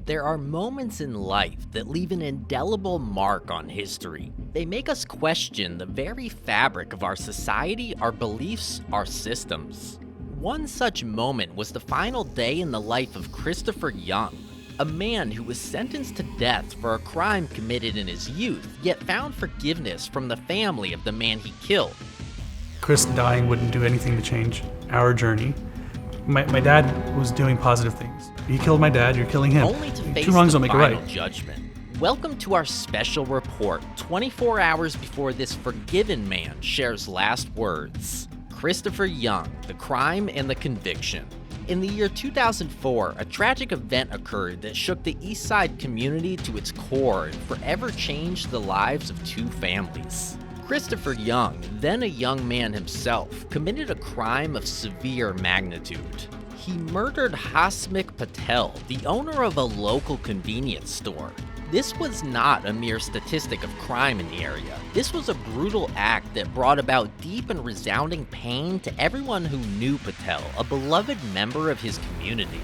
There are moments in life that leave an indelible mark on history. They make us question the very fabric of our society, our beliefs, our systems. One such moment was the final day in the life of Christopher Young, a man who was sentenced to death for a crime committed in his youth, yet found forgiveness from the family of the man he killed. Chris dying wouldn't do anything to change our journey. My dad was doing positive things. He killed my dad, you're killing him. Only to face Two wrongs the don't make a final right. judgment. Welcome to our special report, 24 hours before this forgiven man shares last words. Christopher Young, the crime and the conviction. In the year 2004, a tragic event occurred that shook the East Side community to its core and forever changed the lives of two families. Christopher Young, then a young man himself, committed a crime of severe magnitude. He murdered Hasmik Patel, the owner of a local convenience store. This was not a mere statistic of crime in the area. This was a brutal act that brought about deep and resounding pain to everyone who knew Patel, a beloved member of his community.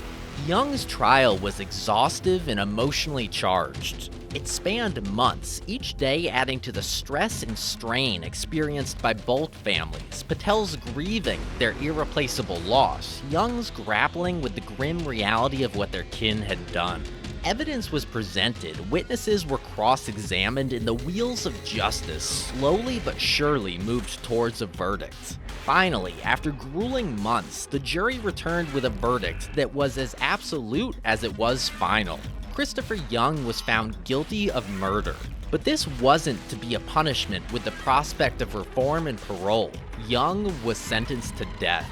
Young's trial was exhaustive and emotionally charged. It spanned months, each day adding to the stress and strain experienced by both families. Patel's grieving their irreplaceable loss, Young's grappling with the grim reality of what their kin had done. Evidence was presented, witnesses were cross-examined, and the wheels of justice slowly but surely moved towards a verdict. Finally, after grueling months, the jury returned with a verdict that was as absolute as it was final. Christopher Young was found guilty of murder. But this wasn't to be a punishment with the prospect of reform and parole. Young was sentenced to death.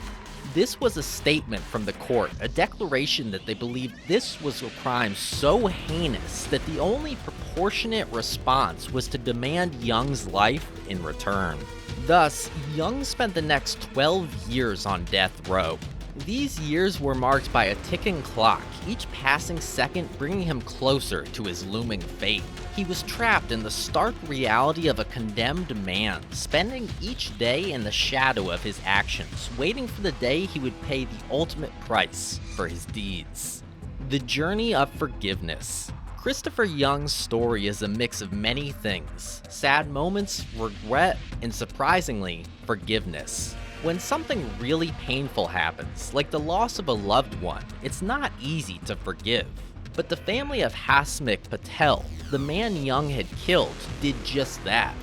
This was a statement from the court, a declaration that they believed this was a crime so heinous that the only proportionate response was to demand Young's life in return. Thus, Young spent the next 12 years on death row. These years were marked by a ticking clock, each passing second bringing him closer to his looming fate. He was trapped in the stark reality of a condemned man, spending each day in the shadow of his actions, waiting for the day he would pay the ultimate price for his deeds. The journey of forgiveness. Christopher Young's story is a mix of many things: sad moments, regret, and surprisingly, forgiveness. When something really painful happens, like the loss of a loved one, it's not easy to forgive. But the family of Hasmik Patel, the man Young had killed, did just that.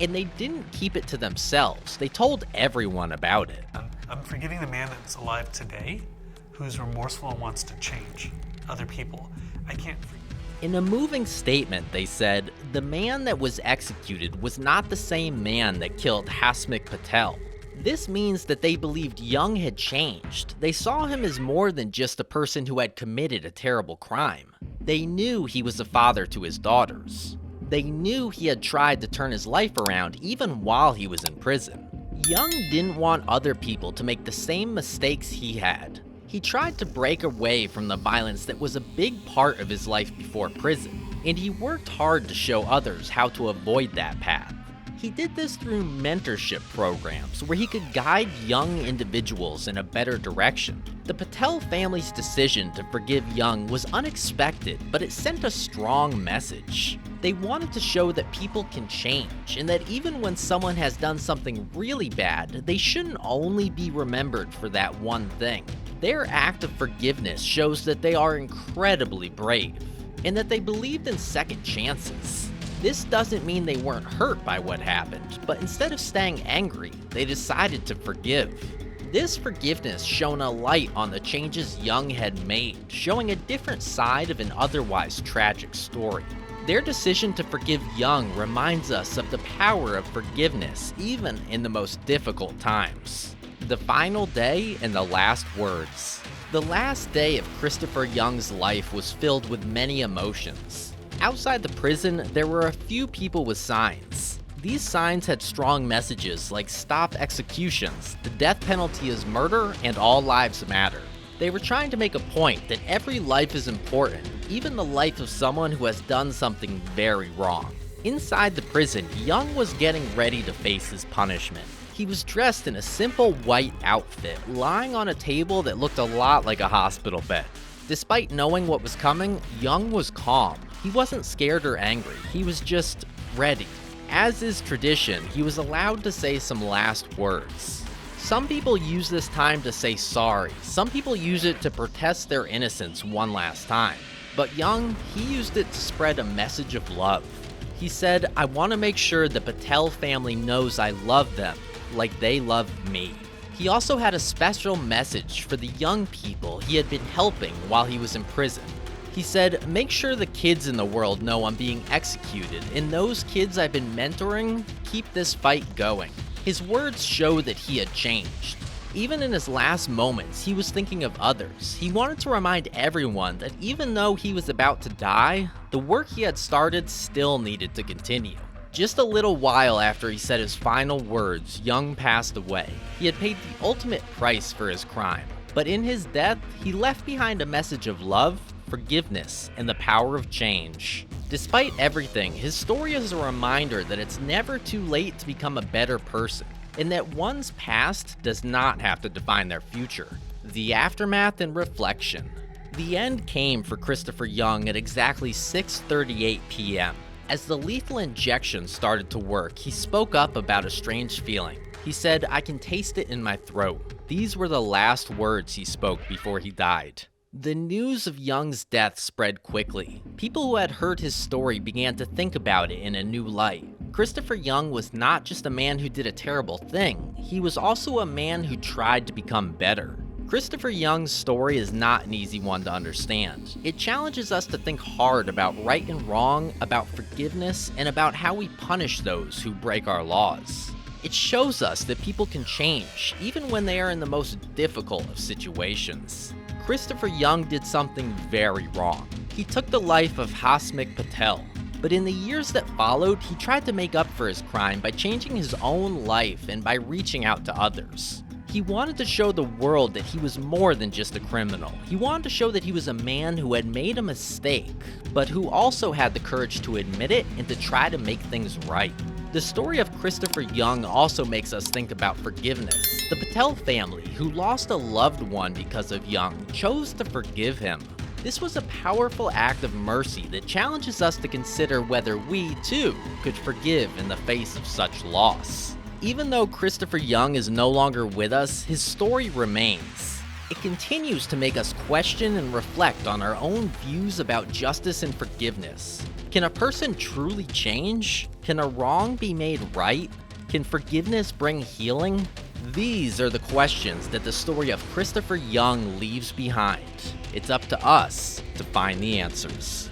And they didn't keep it to themselves, they told everyone about it. I'm forgiving the man that's alive today, who's remorseful and wants to change other people. I can't forgive. In a moving statement, they said, the man that was executed was not the same man that killed Hasmik Patel. This means that they believed Young had changed. They saw him as more than just a person who had committed a terrible crime. They knew he was a father to his daughters. They knew he had tried to turn his life around even while he was in prison. Young didn't want other people to make the same mistakes he had. He tried to break away from the violence that was a big part of his life before prison, and he worked hard to show others how to avoid that path. He did this through mentorship programs where he could guide young individuals in a better direction. The Patel family's decision to forgive Young was unexpected, but it sent a strong message. They wanted to show that people can change, and that even when someone has done something really bad, they shouldn't only be remembered for that one thing. Their act of forgiveness shows that they are incredibly brave, and that they believed in second chances. This doesn't mean they weren't hurt by what happened, but instead of staying angry, they decided to forgive. This forgiveness shone a light on the changes Young had made, showing a different side of an otherwise tragic story. Their decision to forgive Young reminds us of the power of forgiveness, even in the most difficult times. The final day and the last words. The last day of Christopher Young's life was filled with many emotions. Outside the prison, there were a few people with signs. These signs had strong messages like "Stop executions," "The death penalty is murder," and "All lives matter." They were trying to make a point that every life is important, even the life of someone who has done something very wrong. Inside the prison, Young was getting ready to face his punishment. He was dressed in a simple white outfit, lying on a table that looked a lot like a hospital bed. Despite knowing what was coming, Young was calm. He wasn't scared or angry, he was just ready. As is tradition, he was allowed to say some last words. Some people use this time to say sorry, some people use it to protest their innocence one last time. But Young, he used it to spread a message of love. He said, "I want to make sure the Patel family knows I love them, like they love me." He also had a special message for the young people he had been helping while he was in prison. He said, "Make sure the kids in the world know I'm being executed, and those kids I've been mentoring, keep this fight going." His words show that he had changed. Even in his last moments, he was thinking of others. He wanted to remind everyone that even though he was about to die, the work he had started still needed to continue. Just a little while after he said his final words, Young passed away. He had paid the ultimate price for his crime, but in his death, he left behind a message of love, forgiveness, and the power of change. Despite everything, his story is a reminder that it's never too late to become a better person, and that one's past does not have to define their future. The aftermath and reflection. The end came for Christopher Young at exactly 6:38 p.m. As the lethal injection started to work, he spoke up about a strange feeling. He said, "I can taste it in my throat." These were the last words he spoke before he died. The news of Young's death spread quickly. People who had heard his story began to think about it in a new light. Christopher Young was not just a man who did a terrible thing, he was also a man who tried to become better. Christopher Young's story is not an easy one to understand. It challenges us to think hard about right and wrong, about forgiveness, and about how we punish those who break our laws. It shows us that people can change, even when they are in the most difficult of situations. Christopher Young did something very wrong. He took the life of Hasmukh Patel. But in the years that followed, he tried to make up for his crime by changing his own life and by reaching out to others. He wanted to show the world that he was more than just a criminal. He wanted to show that he was a man who had made a mistake, but who also had the courage to admit it and to try to make things right. The story of Christopher Young also makes us think about forgiveness. The Patel family, who lost a loved one because of Young, chose to forgive him. This was a powerful act of mercy that challenges us to consider whether we, too, could forgive in the face of such loss. Even though Christopher Young is no longer with us, his story remains. It continues to make us question and reflect on our own views about justice and forgiveness. Can a person truly change? Can a wrong be made right? Can forgiveness bring healing? These are the questions that the story of Christopher Young leaves behind. It's up to us to find the answers.